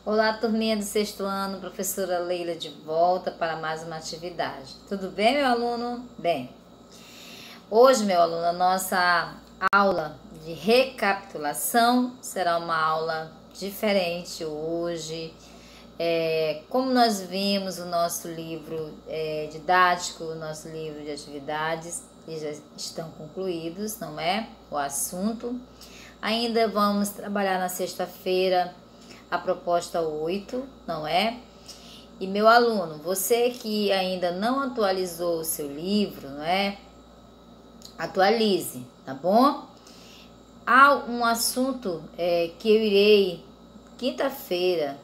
Olá, turminha do sexto ano, professora Leila de volta para mais uma atividade. Tudo bem, meu aluno? Bem, hoje, meu aluno, a nossa aula de recapitulação será uma aula diferente hoje. Como nós vimos o nosso livro didático, o nosso livro de atividades, que já estão concluídos, não é? O assunto. Ainda vamos trabalhar na sexta-feira a proposta 8, não é? E meu aluno, você que ainda não atualizou o seu livro, não é? Atualize, tá bom? Há um assunto que eu irei, quinta-feira,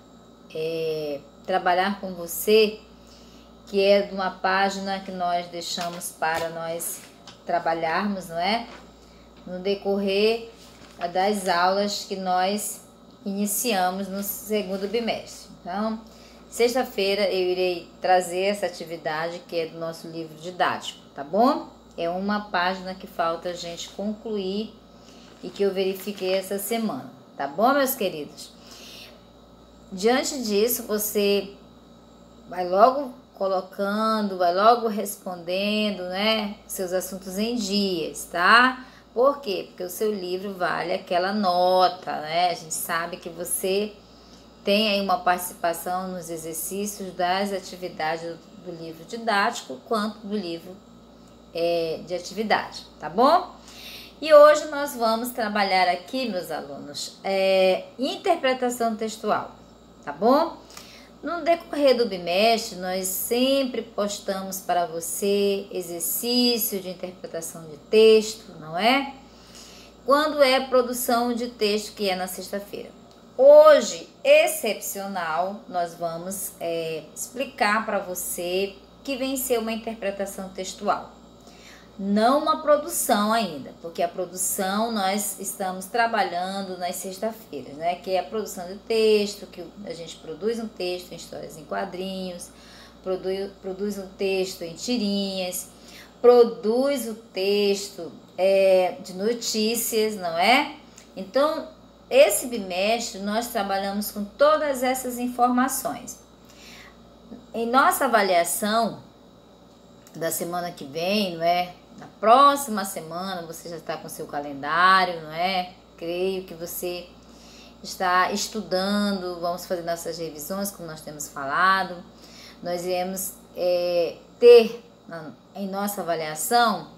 trabalhar com você, que é de uma página que nós deixamos para nós trabalharmos, não é? No decorrer das aulas que nós iniciamos no segundo bimestre. Então, sexta-feira eu irei trazer essa atividade que é do nosso livro didático, tá bom? É uma página que falta a gente concluir e que eu verifiquei essa semana, tá bom, meus queridos? Diante disso, você vai logo colocando, vai logo respondendo, né, seus assuntos em dias, tá? Por quê? Porque o seu livro vale aquela nota, né? A gente sabe que você tem aí uma participação nos exercícios das atividades do livro didático, quanto do livro de atividade, tá bom? E hoje nós vamos trabalhar aqui, meus alunos, interpretação textual, tá bom? No decorrer do bimestre, nós sempre postamos para você exercício de interpretação de texto, não é? Quando é produção de texto, que é na sexta-feira. Hoje, excepcional, nós vamos explicar para você que vem ser uma interpretação textual. Não uma produção ainda, porque a produção nós estamos trabalhando nas sexta-feiras, né? Que é a produção de texto, que a gente produz um texto em histórias em quadrinhos, produz um texto em tirinhas, produz o texto de notícias, não é? Então, esse bimestre nós trabalhamos com todas essas informações. Em nossa avaliação da semana que vem, não é? Na próxima semana você já está com seu calendário, não é? Creio que você está estudando, vamos fazer nossas revisões, como nós temos falado. Nós iremos ter em nossa avaliação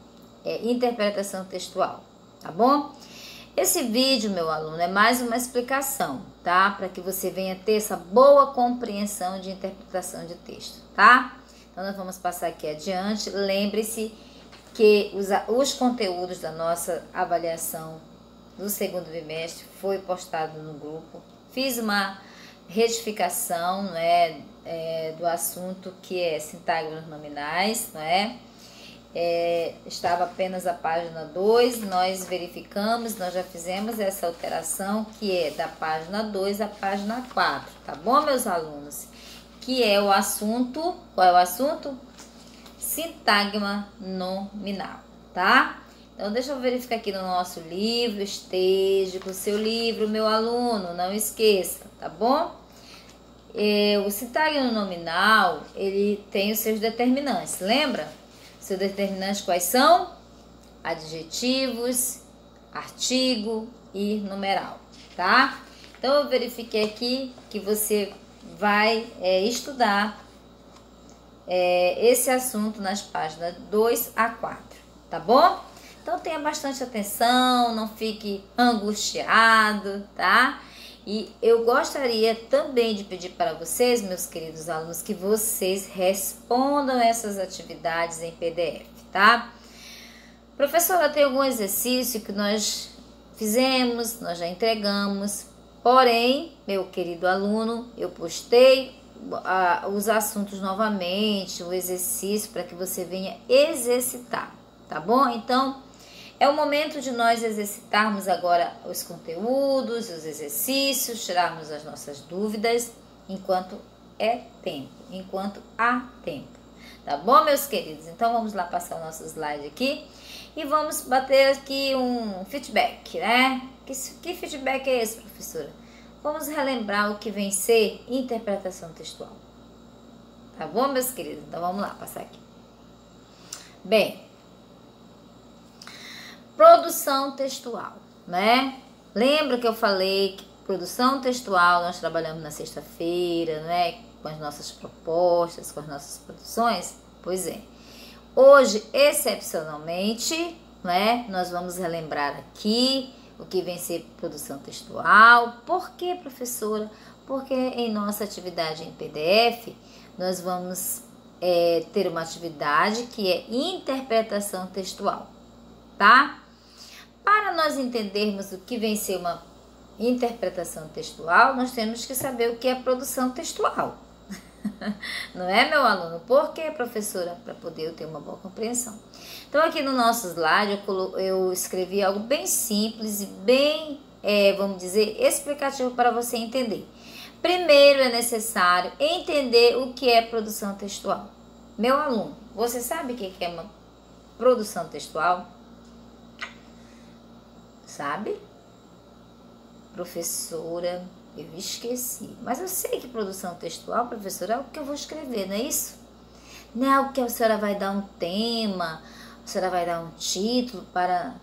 interpretação textual, tá bom? Esse vídeo, meu aluno, é mais uma explicação, tá? Para que você venha ter essa boa compreensão de interpretação de texto, tá? Então, nós vamos passar aqui adiante. Lembre-se que os conteúdos da nossa avaliação do segundo bimestre foi postado no grupo. Fiz uma retificação, não é, do assunto que é sintagmas nominais, não é? Estava apenas a página 2, nós verificamos, nós já fizemos essa alteração, que é da página 2 à página 4, tá bom, meus alunos? Que é o assunto, qual é o assunto? Sintagma nominal, tá? Então, deixa eu verificar aqui no nosso livro, esteja com o seu livro, meu aluno, não esqueça, tá bom? O sintagma nominal, ele tem os seus determinantes, lembra? Seus determinantes quais são? Adjetivos, artigo e numeral, tá? Então, eu verifiquei aqui que você vai estudar esse assunto nas páginas 2 a 4, tá bom? Então tenha bastante atenção, não fique angustiado, tá? E eu gostaria também de pedir para vocês, meus queridos alunos, que vocês respondam essas atividades em PDF, tá? Professora, tem algum exercício que nós fizemos, nós já entregamos, porém, meu querido aluno, eu postei os assuntos novamente, o exercício, para que você venha exercitar, tá bom? Então, é o momento de nós exercitarmos agora os conteúdos, os exercícios, tirarmos as nossas dúvidas, enquanto há tempo, tá bom, meus queridos? Então, vamos lá passar o nosso slide aqui e vamos bater aqui um feedback, né? Que feedback é esse, professora? vamos relembrar o que vem ser interpretação textual. Tá bom, meus queridos? Então vamos lá, passar aqui. Bem, produção textual, né? Lembra que eu falei que produção textual nós trabalhamos na sexta-feira, né? Com as nossas propostas, com as nossas produções? Pois é. Hoje, excepcionalmente, né? Nós vamos relembrar aqui o que vem ser produção textual. Por que, professora? Porque em nossa atividade em PDF, nós vamos ter uma atividade que é interpretação textual, tá? Para nós entendermos o que vem ser uma interpretação textual, nós temos que saber o que é produção textual. Não é, meu aluno? Por quê, professora? Para poder eu ter uma boa compreensão. Então, aqui no nosso slide, eu escrevi algo bem simples e bem, vamos dizer, explicativo para você entender. Primeiro, é necessário entender o que é produção textual. Meu aluno, você sabe o que é uma produção textual? Sabe? Professora, eu esqueci. Mas eu sei que produção textual, professora, é algo que eu vou escrever, não é isso? Não é algo que a senhora vai dar um tema, a senhora vai dar um título para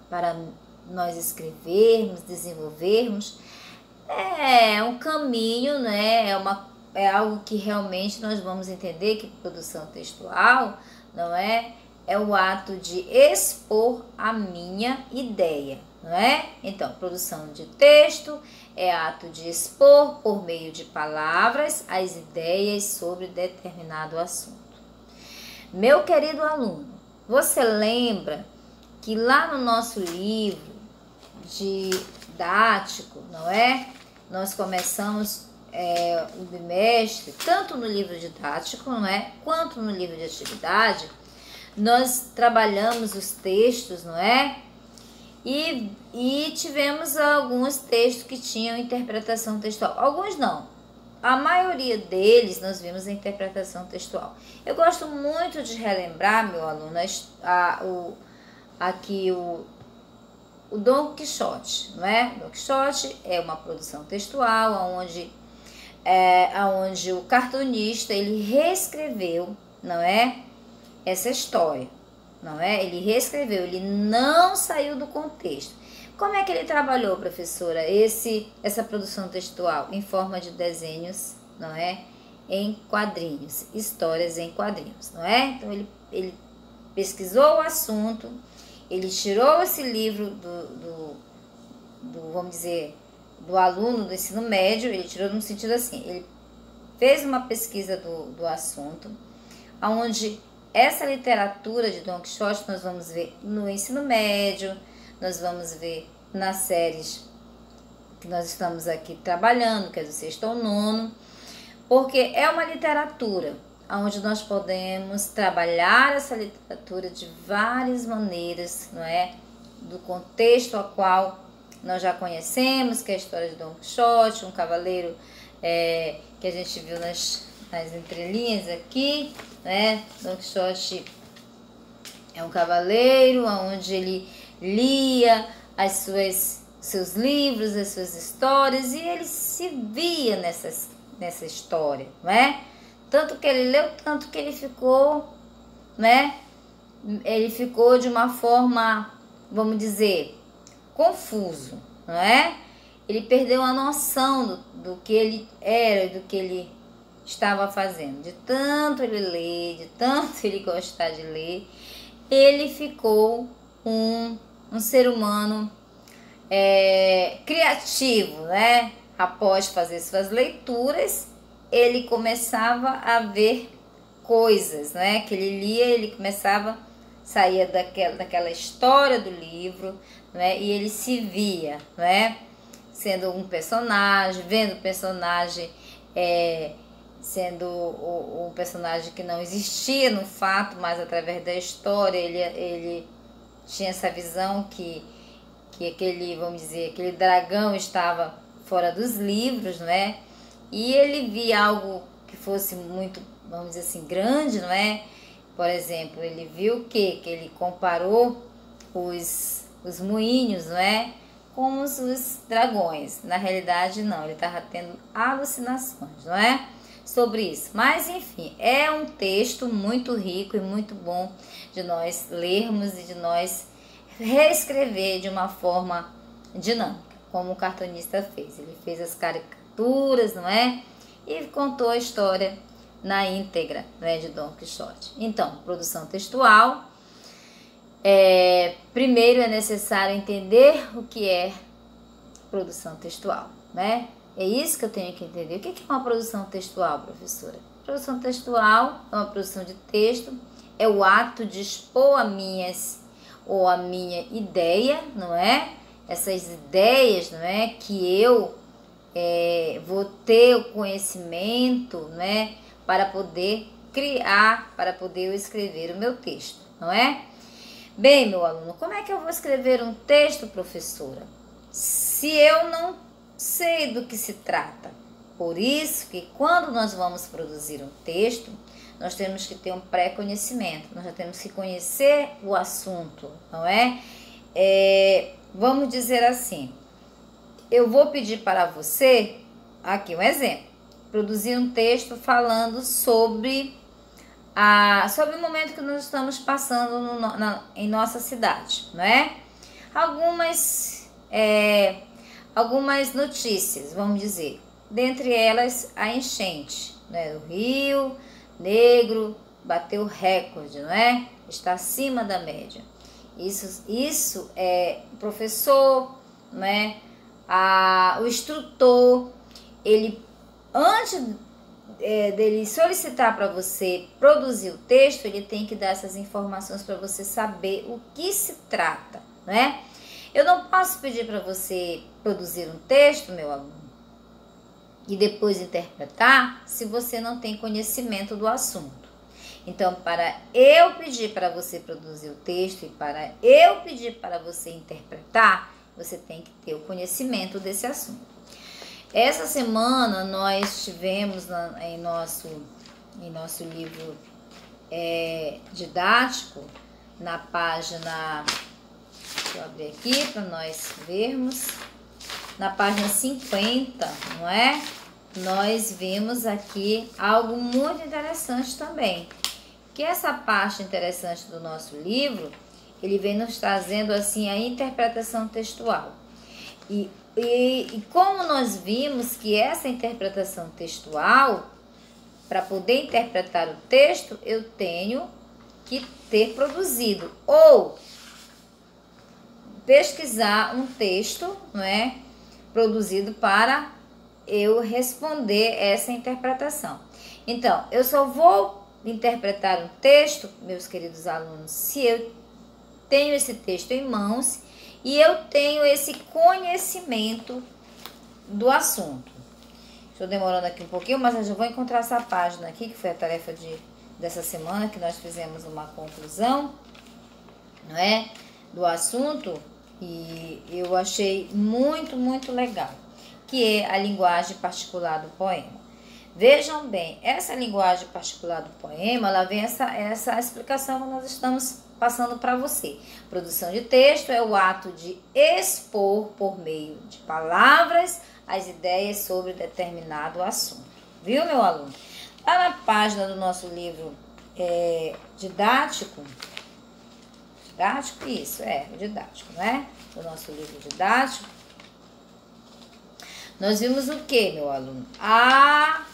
nós escrevermos, desenvolvermos. É um caminho, né? É algo que realmente nós vamos entender que produção textual, não é? É o ato de expor a minha ideia, não é? Então, produção de texto é ato de expor por meio de palavras as ideias sobre determinado assunto. Meu querido aluno, você lembra que lá no nosso livro didático, não é? Nós começamos o bimestre, tanto no livro didático, não é? Quanto no livro de atividade, nós trabalhamos os textos, não é? E tivemos alguns textos que tinham interpretação textual. Alguns não. A maioria deles nós vimos a interpretação textual. Eu gosto muito de relembrar, meu aluno, o Dom Quixote, não é? Dom Quixote é uma produção textual onde o cartunista ele reescreveu, não é? Essa história, não é? Ele reescreveu, ele não saiu do contexto. Como é que ele trabalhou, professora, essa produção textual? Em forma de desenhos, não é? Em quadrinhos, histórias em quadrinhos, não é? Então, ele pesquisou o assunto, ele tirou esse livro vamos dizer, do aluno do ensino médio, ele tirou no sentido assim, ele fez uma pesquisa do assunto, onde essa literatura de Dom Quixote nós vamos ver no ensino médio, nós vamos ver nas séries que nós estamos aqui trabalhando, que é do 6º ao 9º, porque é uma literatura onde nós podemos trabalhar essa literatura de várias maneiras, não é? Do contexto a qual nós já conhecemos, que é a história de Dom Quixote, um cavaleiro que a gente viu nas entrelinhas aqui, né? Dom Quixote é um cavaleiro onde ele lia seus livros, as suas histórias, e ele se via nessa história, não é? Tanto que ele leu, tanto que ele ficou, né? Ele ficou de uma forma, vamos dizer, confuso, não é? Ele perdeu a noção do que ele era e do que ele estava fazendo. De tanto ele ler, de tanto ele gostar de ler, ele ficou um ser humano criativo, né? Após fazer suas leituras, ele começava a ver coisas, né? Que ele lia, ele saía daquela história do livro, né? E ele se via, né? Sendo um personagem, vendo o personagem sendo um personagem que não existia no fato, mas através da história ele tinha essa visão que aquele, vamos dizer, aquele dragão estava fora dos livros, não é? E ele via algo que fosse muito, vamos dizer assim, grande, não é? Por exemplo, ele viu que ele comparou os moinhos, não é? como os dragões. Na realidade, não, ele estava tendo alucinações, não é? Sobre isso. Mas, enfim, é um texto muito rico e muito bom de nós lermos e de nós reescrever de uma forma dinâmica, como o cartunista fez. Ele fez as caricaturas, não é? E contou a história na íntegra, não é, de Dom Quixote. Então, produção textual. Primeiro é necessário entender o que é produção textual, né? É isso que eu tenho que entender. O que é uma produção textual, professora? Produção textual é uma produção de texto, é o ato de expor a minha ideia, não é? Essas ideias, não é? Que eu vou ter o conhecimento, não é? Para poder criar, para poder eu escrever o meu texto, não é? Bem, meu aluno, como é que eu vou escrever um texto, professora, se eu não sei do que se trata? Por isso que quando nós vamos produzir um texto, nós temos que ter um pré-conhecimento, nós já temos que conhecer o assunto, não é? Vamos dizer assim, eu vou pedir para você, aqui um exemplo, produzir um texto falando sobre o momento que nós estamos passando em nossa cidade, não é? Algumas notícias, vamos dizer, dentre elas a enchente, né? O Rio Negro bateu recorde, não é? Está acima da média. Isso é o professor, não é? O instrutor, ele antes dele solicitar para você produzir o texto, ele tem que dar essas informações para você saber o que se trata, né? Eu não posso pedir para você produzir um texto, meu aluno, e depois interpretar, se você não tem conhecimento do assunto. Então, para eu pedir para você produzir o texto e para eu pedir para você interpretar, você tem que ter o conhecimento desse assunto. Essa semana nós tivemos em nosso livro didático, na página, deixa eu abrir aqui para nós vermos, na página 50, não é? Nós vimos aqui algo muito interessante também, que essa parte interessante do nosso livro, ele vem nos trazendo assim a interpretação textual. E como nós vimos que essa interpretação textual, para poder interpretar o texto, eu tenho que ter produzido ou pesquisar um texto, não é, produzido para eu responder essa interpretação. Então, eu só vou interpretar um texto, meus queridos alunos, se eu tenho esse texto em mãos e eu tenho esse conhecimento do assunto. Estou demorando aqui um pouquinho, mas eu já vou encontrar essa página aqui, que foi a tarefa dessa semana, que nós fizemos uma conclusão, não é, do assunto, e eu achei muito, muito legal, que é a linguagem particular do poema. Vejam bem, essa linguagem particular do poema, ela vem essa explicação que nós estamos passando para você. Produção de texto é o ato de expor por meio de palavras as ideias sobre determinado assunto. Viu, meu aluno? Lá na página do nosso livro didático, isso, o didático, não é? O nosso livro didático. Nós vimos o que, meu aluno? A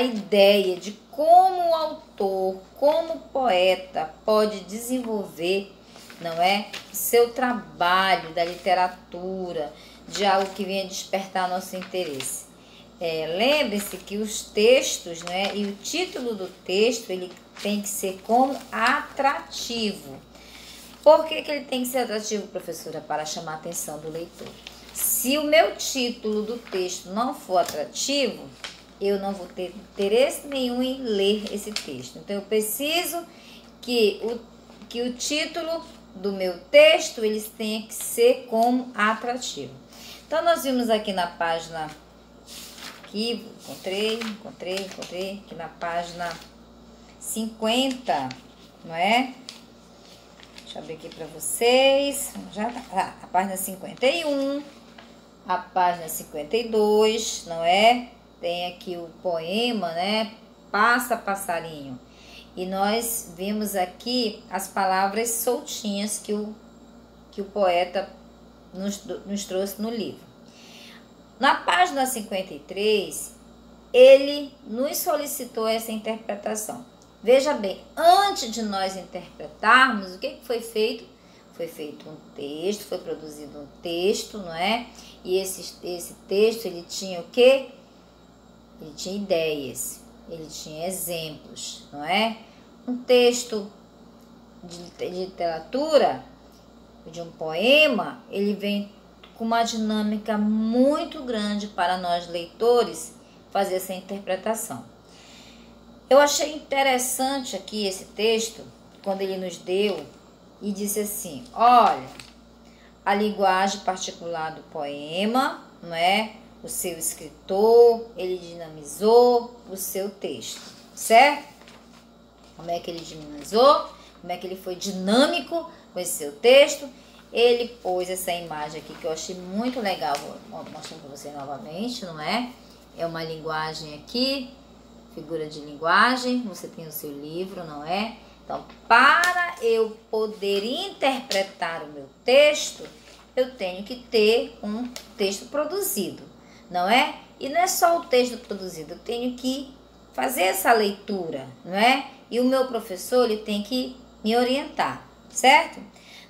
ideia de como o autor, como o poeta pode desenvolver, não é, seu trabalho da literatura, de algo que venha despertar nosso interesse. Lembre-se que os textos, né, e o título do texto, ele tem que ser como atrativo. Por que ele tem que ser atrativo, professora? Para chamar a atenção do leitor. Se o meu título do texto não for atrativo, eu não vou ter interesse nenhum em ler esse texto. Então, eu preciso que o título do meu texto, eles tenha que ser como atrativo. Então, nós vimos aqui na página, aqui, encontrei, aqui na página 50, não é? Deixa eu abrir aqui para vocês. Já tá. A página 51, a página 52, não é? Tem aqui o poema, né? Passa, passarinho. E nós vimos aqui as palavras soltinhas que o poeta nos trouxe no livro. Na página 53, ele nos solicitou essa interpretação. Veja bem, antes de nós interpretarmos, o que foi feito? Foi feito um texto, foi produzido um texto, não é? E esse texto, ele tinha o quê? Ele tinha ideias, ele tinha exemplos, não é? Um texto de literatura, de um poema, ele vem com uma dinâmica muito grande para nós leitores fazer essa interpretação. Eu achei interessante aqui esse texto, quando ele nos deu e disse assim: olha, a linguagem particular do poema, não é? O seu escritor, ele dinamizou o seu texto, certo? Como é que ele dinamizou? Como é que ele foi dinâmico com esse seu texto? Ele pôs essa imagem aqui que eu achei muito legal, vou mostrar para você novamente, não é? É uma linguagem aqui, figura de linguagem, você tem o seu livro, não é? Então, para eu poder interpretar o meu texto, eu tenho que ter um texto produzido, não é? E não é só o texto produzido, eu tenho que fazer essa leitura, não é? E o meu professor, ele tem que me orientar, certo?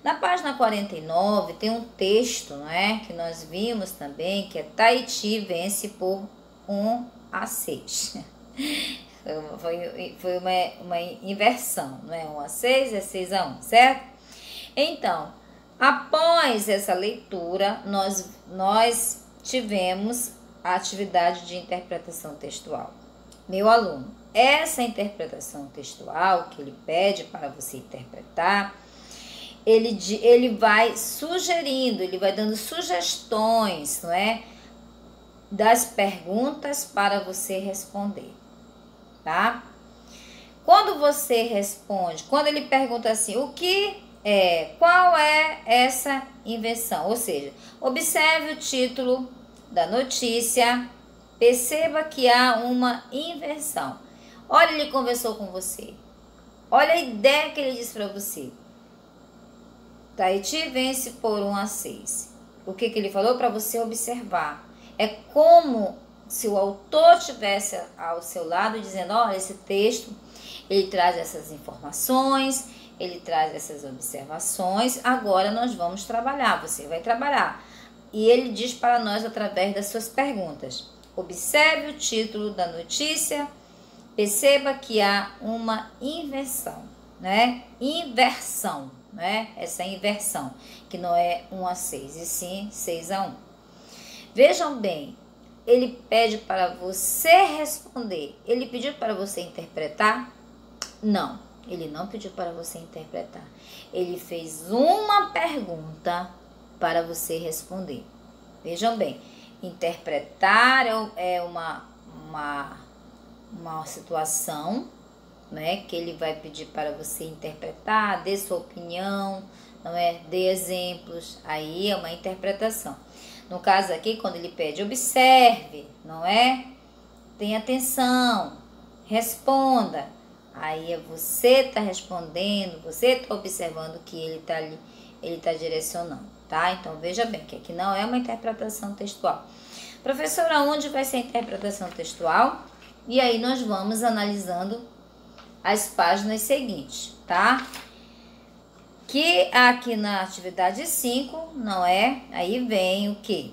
Na página 49 tem um texto, não é? Que nós vimos também, que é Tahiti vence por 1-6. Foi uma inversão, não é? 1-6 é 6-1, certo? Então, após essa leitura, nós tivemos a atividade de interpretação textual. Meu aluno, essa interpretação textual que ele pede para você interpretar, ele vai sugerindo, ele vai dando sugestões, não é? Das perguntas para você responder, tá? Quando você responde, quando ele pergunta assim, qual é essa invenção? Ou seja, observe o título da notícia, perceba que há uma invenção. Olha, ele conversou com você. Olha a ideia que ele disse para você. Tahiti vence por 1-6. O que ele falou? Para você observar. É como se o autor estivesse ao seu lado dizendo, olha, esse texto, ele traz essas informações, ele traz essas observações, agora nós vamos trabalhar, você vai trabalhar. E ele diz para nós através das suas perguntas. Observe o título da notícia, perceba que há uma inversão, né? Inversão, né? Essa inversão, que não é 1-6, e sim 6-1. Vejam bem, ele pede para você responder. Ele pediu para você interpretar? Não, ele não pediu para você interpretar. Ele fez uma pergunta para você responder. Vejam bem, interpretar é uma situação, né, que ele vai pedir para você interpretar, dê sua opinião, não é? Dê exemplos, aí é uma interpretação. No caso aqui, quando ele pede, observe, não é? Tenha atenção, responda. Aí é você está respondendo, você está observando o que ele está direcionando, tá? Então, veja bem que aqui não é uma interpretação textual. Professora, onde vai ser a interpretação textual? E aí nós vamos analisando as páginas seguintes, tá? Que aqui na atividade 5, não é? Aí vem o quê?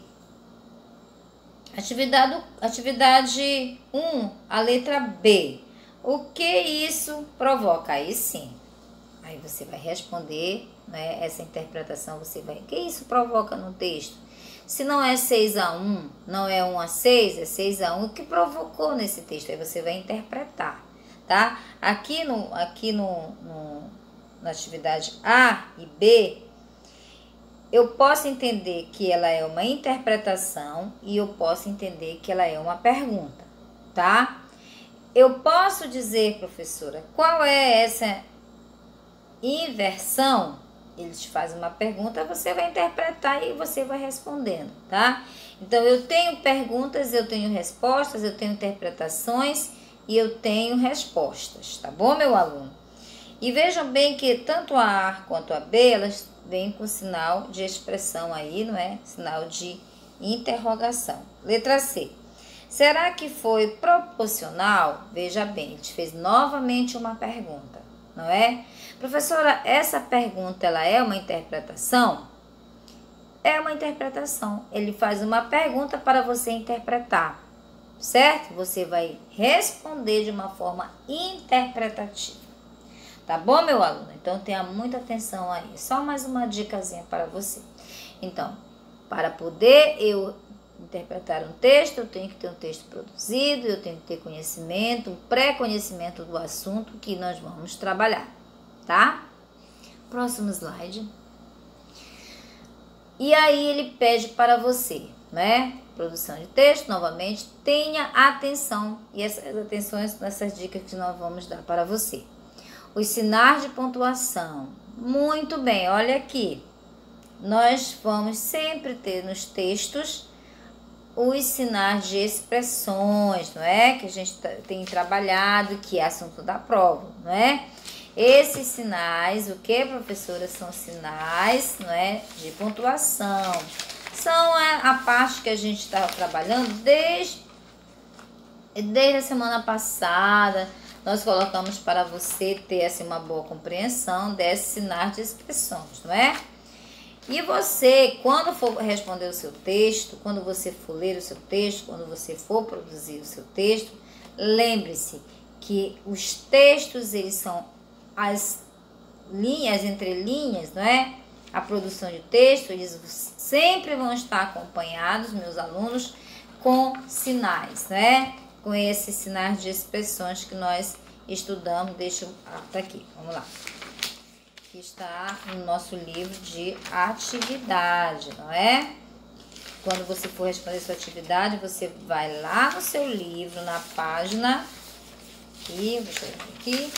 Atividade 1, a letra B. O que isso provoca? Aí sim. Aí você vai responder, né? Essa interpretação você vai... O que isso provoca no texto? Se não é 6-1, não é 1-6, é 6-1, o que provocou nesse texto? Aí você vai interpretar, tá? Aqui na atividade A e B, eu posso entender que ela é uma interpretação e eu posso entender que ela é uma pergunta, tá? Eu posso dizer, professora, qual é essa inversão? Ele te faz uma pergunta, você vai interpretar e você vai respondendo, tá? Então, eu tenho perguntas, eu tenho respostas, eu tenho interpretações e eu tenho respostas, tá bom, meu aluno? E vejam bem que tanto a A quanto a B, elas vêm com sinal de expressão aí, não é? Sinal de interrogação. Letra C. Será que foi proporcional? Veja bem, a gente fez novamente uma pergunta, não é? Professora, essa pergunta, ela é uma interpretação? É uma interpretação. Ele faz uma pergunta para você interpretar, certo? Você vai responder de uma forma interpretativa. Tá bom, meu aluno? Então, tenha muita atenção aí. Só mais uma dicasinha para você. Então, para poder eu interpretar um texto, eu tenho que ter um texto produzido, eu tenho que ter conhecimento, um pré-conhecimento do assunto que nós vamos trabalhar, tá? Próximo slide. E aí ele pede para você, né? Produção de texto, novamente, tenha atenção. E essas atenções nessas dicas que nós vamos dar para você. Os sinais de pontuação. Muito bem, olha aqui. Nós vamos sempre ter nos textos os sinais de expressões, não é? Que a gente tem trabalhado, que é assunto da prova, não é? Esses sinais, o que, professora? São sinais, não é? De pontuação. São a parte que a gente está trabalhando desde a semana passada. Nós colocamos para você ter assim, uma boa compreensão desses sinais de expressões, não é? E você, quando for responder o seu texto, quando você for ler o seu texto, quando você for produzir o seu texto, lembre-se que os textos, eles são as linhas, entrelinhas, não é? A produção de texto, eles sempre vão estar acompanhados, meus alunos, com sinais, né? Com esses sinais de expressões que nós estudamos. Deixa eu tá aqui, vamos lá. Que está no nosso livro de atividade, não é? Quando você for responder sua atividade, você vai lá no seu livro, na página, aqui, vou escrever aqui,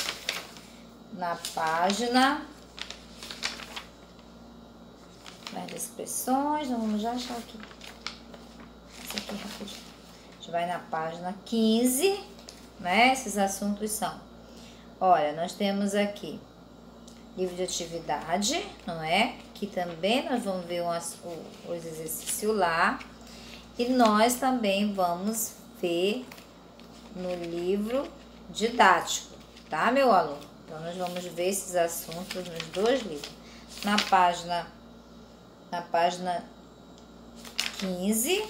na página das expressões, nós vamos já achar aqui, essa aqui rapidinho. A gente vai na página 15, né? Esses assuntos são, olha, nós temos aqui livro de atividade, não é? Que também nós vamos ver os exercícios lá. E nós também vamos ver no livro didático, tá, meu aluno? Então, nós vamos ver esses assuntos nos dois livros. Na página 15,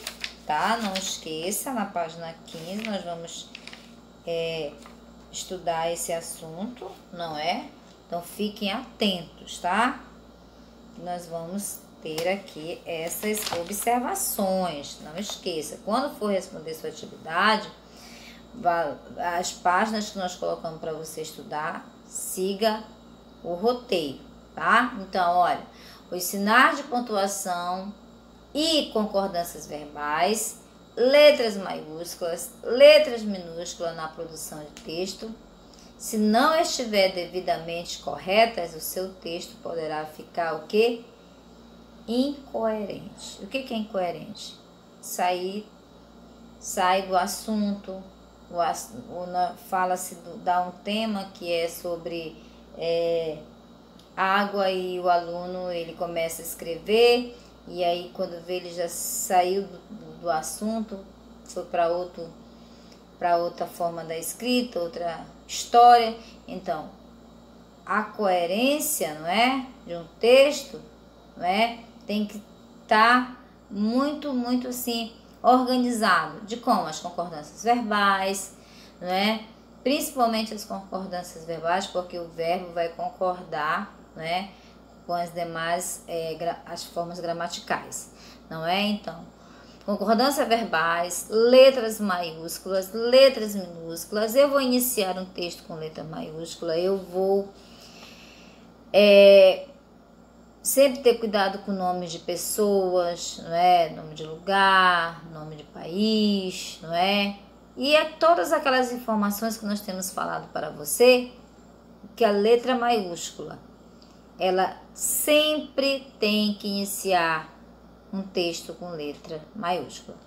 tá? Não esqueça, na página 15 nós vamos estudar esse assunto, não é? Então, fiquem atentos, tá? Nós vamos ter aqui essas observações. Não esqueça, quando for responder sua atividade, as páginas que nós colocamos para você estudar, siga o roteiro, tá? Então, olha, os sinais de pontuação e concordâncias verbais, letras maiúsculas, letras minúsculas na produção de texto. Se não estiver devidamente corretas, o seu texto poderá ficar o quê? Incoerente. O que é incoerente? Sai do assunto, fala-se, dá um tema que é sobre água e o aluno ele começa a escrever e aí quando vê ele já saiu do assunto, foi para outra forma da escrita, outra história. Então, a coerência, não é, de um texto, não é, tem que estar muito, muito assim organizado, de como as concordâncias verbais, não é, principalmente as concordâncias verbais, porque o verbo vai concordar, não é, com as demais as formas gramaticais, não é? Então, concordância verbais, letras maiúsculas, letras minúsculas. Eu vou iniciar um texto com letra maiúscula. Eu vou sempre ter cuidado com nomes de pessoas, não é? Nome de lugar, nome de país, não é? E todas aquelas informações que nós temos falado para você, que a letra maiúscula, ela sempre tem que iniciar um texto com letra maiúscula.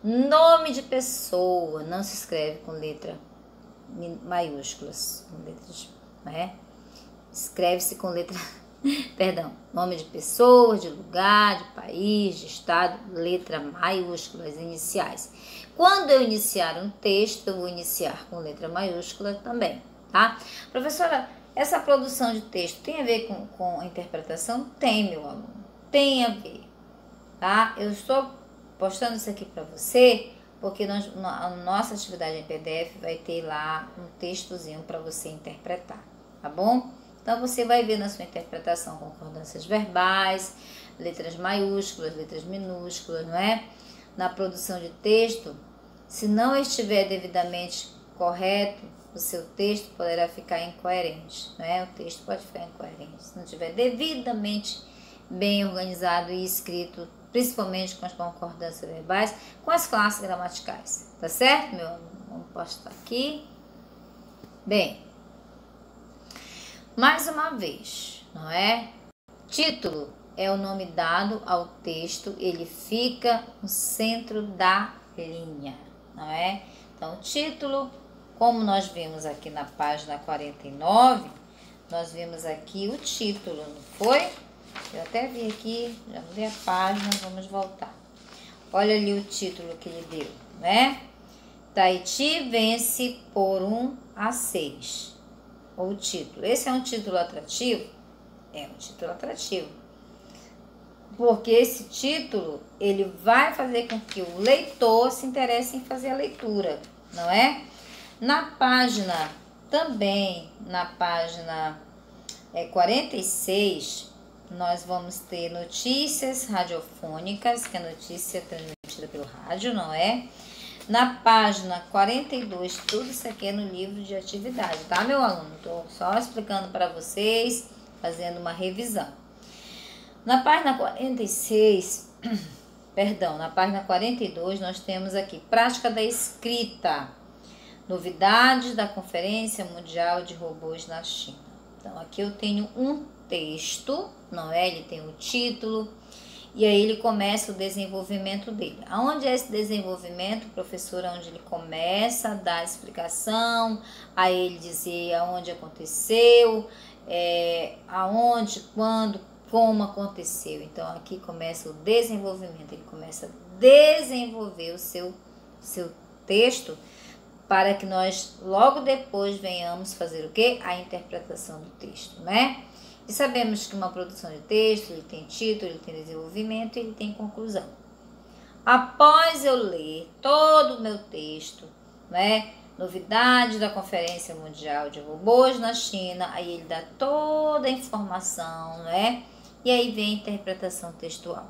Nome de pessoa não se escreve com letra maiúsculas, com letras, né? Escreve-se com letra, perdão, nome de pessoa, de lugar, de país, de estado, letra maiúsculas iniciais. Quando eu iniciar um texto, eu vou iniciar com letra maiúscula também, tá? Professora, essa produção de texto tem a ver com a interpretação? Tem, meu aluno, tem a ver, tá? Eu estou postando isso aqui para você porque a nossa atividade em PDF vai ter lá um textozinho para você interpretar, tá bom? Então, você vai ver na sua interpretação concordâncias verbais, letras maiúsculas, letras minúsculas, não é? Na produção de texto, se não estiver devidamente correto, o seu texto poderá ficar incoerente, não é? O texto pode ficar incoerente se não estiver devidamente bem organizado e escrito, principalmente com as concordâncias verbais, com as classes gramaticais, tá certo, meu aluno? Vamos postar aqui. Bem, mais uma vez, não é? Título é o nome dado ao texto, ele fica no centro da linha, não é? Então, título, como nós vimos aqui na página 49, nós vimos aqui o título, não foi? Eu até vi aqui, já mudei a página, vamos voltar. Olha ali o título que ele deu, né? Tahiti vence por 1-6. O título. Esse é um título atrativo? É um título atrativo. Porque esse título, ele vai fazer com que o leitor se interesse em fazer a leitura, não é? Na página, também, na página 46, nós vamos ter notícias radiofônicas, que é notícia transmitida pelo rádio, não é? Na página 42, tudo isso aqui é no livro de atividade, tá, meu aluno? Estou só explicando para vocês, fazendo uma revisão. Na página 46, perdão, na página 42, nós temos aqui prática da escrita, novidades da Conferência Mundial de Robôs na China. Então, aqui eu tenho um texto, não é? Ele tem o título. E aí ele começa o desenvolvimento dele. Aonde é esse desenvolvimento, professor? Onde ele começa a dar a explicação, a ele dizer aonde aconteceu, aonde, quando, como aconteceu. Então aqui começa o desenvolvimento, ele começa a desenvolver o seu texto para que nós logo depois venhamos fazer o quê? A interpretação do texto, né? E sabemos que uma produção de texto, ele tem título, ele tem desenvolvimento e ele tem conclusão. Após eu ler todo o meu texto, né, novidades da Conferência Mundial de Robôs na China, aí ele dá toda a informação, né, e aí vem a interpretação textual.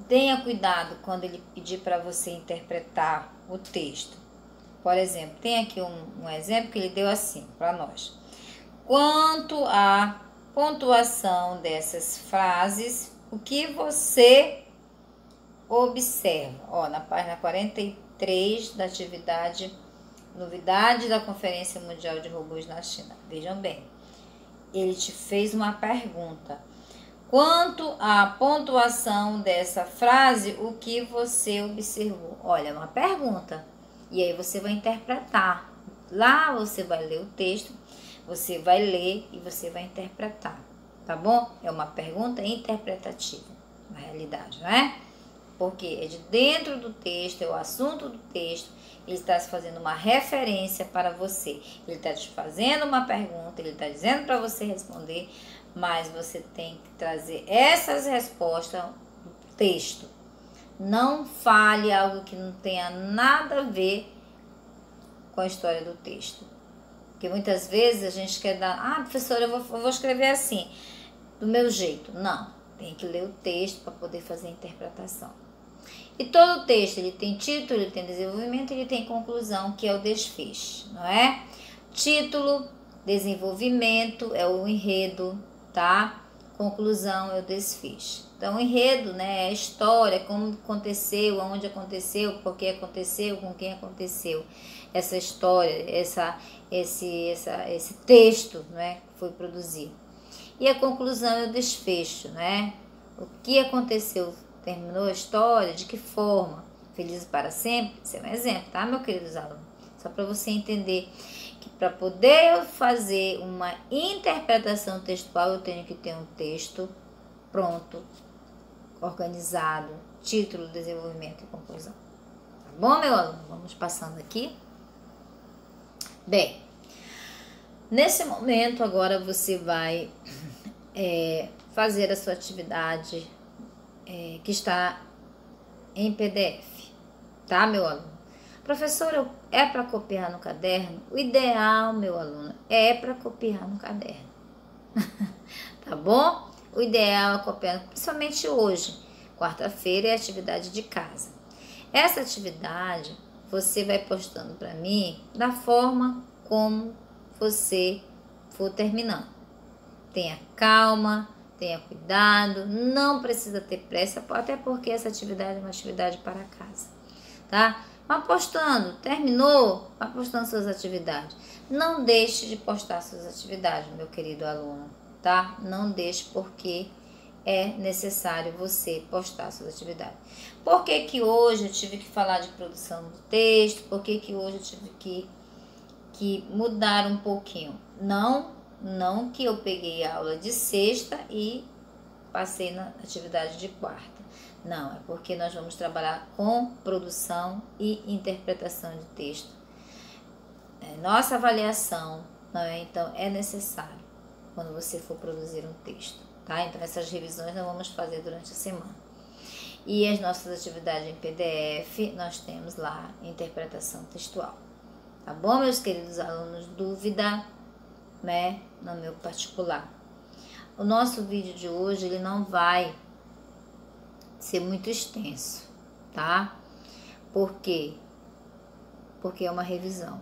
Tenha cuidado quando ele pedir para você interpretar o texto. Por exemplo, tem aqui um exemplo que ele deu assim para nós. Quanto à pontuação dessas frases, o que você observa? Ó, na página 43 da atividade Novidade da Conferência Mundial de Robôs na China. Vejam bem, ele te fez uma pergunta. Quanto à pontuação dessa frase, o que você observou? Olha, uma pergunta. E aí você vai interpretar. Lá você vai ler o texto, você vai ler e você vai interpretar, tá bom? É uma pergunta interpretativa, na realidade, não é? Porque é de dentro do texto, é o assunto do texto, ele está fazendo uma referência para você. Ele está te fazendo uma pergunta, ele está dizendo para você responder, mas você tem que trazer essas respostas no texto. Não fale algo que não tenha nada a ver com a história do texto. Porque muitas vezes a gente quer dar, professora, eu vou escrever assim, do meu jeito. Não, tem que ler o texto para poder fazer a interpretação. E todo o texto, ele tem título, ele tem desenvolvimento, ele tem conclusão, que é o desfecho, não é? Título, desenvolvimento é o enredo, tá? Conclusão é o desfecho. Então, o enredo, né, é a história, como aconteceu, aonde aconteceu, por que aconteceu, com quem aconteceu. Essa história, esse texto, né, que foi produzido. E a conclusão e o desfecho, né? O que aconteceu? Terminou a história? De que forma? Feliz para sempre? Isso é um exemplo, tá, meu queridos alunos? Só para você entender que para poder fazer uma interpretação textual, eu tenho que ter um texto pronto, organizado, título, desenvolvimento e conclusão. Tá bom, meu aluno? Vamos passando aqui. Bem, nesse momento agora você vai fazer a sua atividade que está em PDF, tá, meu aluno? Professora, é para copiar no caderno? O ideal, meu aluno, é para copiar no caderno. Tá bom? O ideal é copiar, principalmente hoje, quarta-feira, é atividade de casa. Essa atividade você vai postando para mim da forma como você for terminando. Tenha calma, tenha cuidado, não precisa ter pressa, até porque essa atividade é uma atividade para casa, tá? Vai postando, terminou, vai postando suas atividades. Não deixe de postar suas atividades, meu querido aluno, tá? Não deixe, porque é necessário você postar suas atividades. Por que hoje eu tive que falar de produção do texto? Por que hoje eu tive que mudar um pouquinho? Não que eu peguei a aula de sexta e passei na atividade de quarta. Não, é porque nós vamos trabalhar com produção e interpretação de texto. Nossa avaliação, não é? Então, é necessário quando você for produzir um texto, tá? Então, essas revisões nós vamos fazer durante a semana. E as nossas atividades em PDF, nós temos lá interpretação textual. Tá bom, meus queridos alunos? Dúvida, né? No meu particular. O nosso vídeo de hoje, ele não vai ser muito extenso, tá? Por quê? Porque é uma revisão.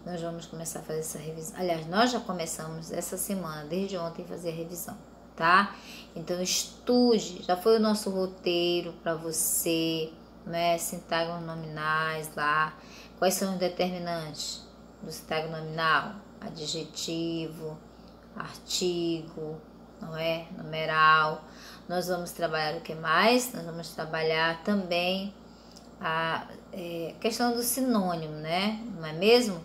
Nós vamos começar a fazer essa revisão. Aliás, nós já começamos essa semana, desde ontem, a fazer a revisão, tá? Então, estude. Já foi o nosso roteiro para você, né? Sintagmas nominais lá. Quais são os determinantes do sintagma nominal? Adjetivo, artigo, não é? Numeral. Nós vamos trabalhar o que mais? Nós vamos trabalhar também a questão do sinônimo, né? Não é mesmo?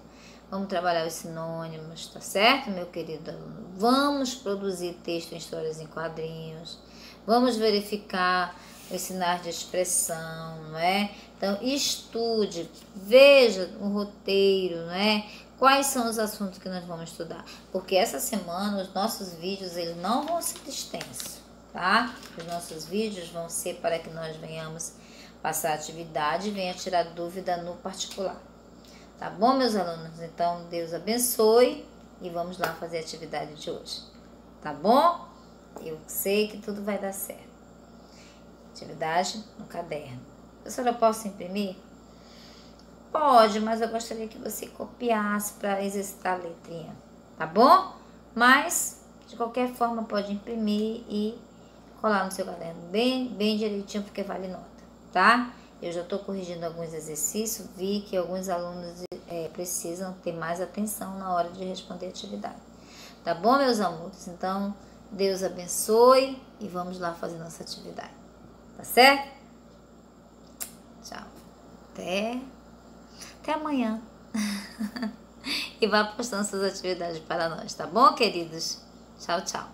Vamos trabalhar os sinônimos, tá certo, meu querido aluno? Vamos produzir texto em histórias em quadrinhos. Vamos verificar os sinais de expressão, não é? Então, estude, veja o roteiro, não é? Quais são os assuntos que nós vamos estudar? Porque essa semana os nossos vídeos, eles não vão ser extensos, tá? Os nossos vídeos vão ser para que nós venhamos passar a atividade e venha tirar dúvida no particular. Tá bom, meus alunos? Então, Deus abençoe e vamos lá fazer a atividade de hoje. Tá bom? Eu sei que tudo vai dar certo. Atividade no caderno. Professora, eu posso imprimir? Pode, mas eu gostaria que você copiasse para exercitar a letrinha, tá bom? Mas, de qualquer forma, pode imprimir e colar no seu caderno bem direitinho, porque vale nota, tá? Eu já estou corrigindo alguns exercícios, vi que alguns alunos precisam ter mais atenção na hora de responder a atividade. Tá bom, meus amores? Então, Deus abençoe e vamos lá fazer nossa atividade. Tá certo? Tchau. Até amanhã. E vá postando suas atividades para nós, tá bom, queridos? Tchau, tchau.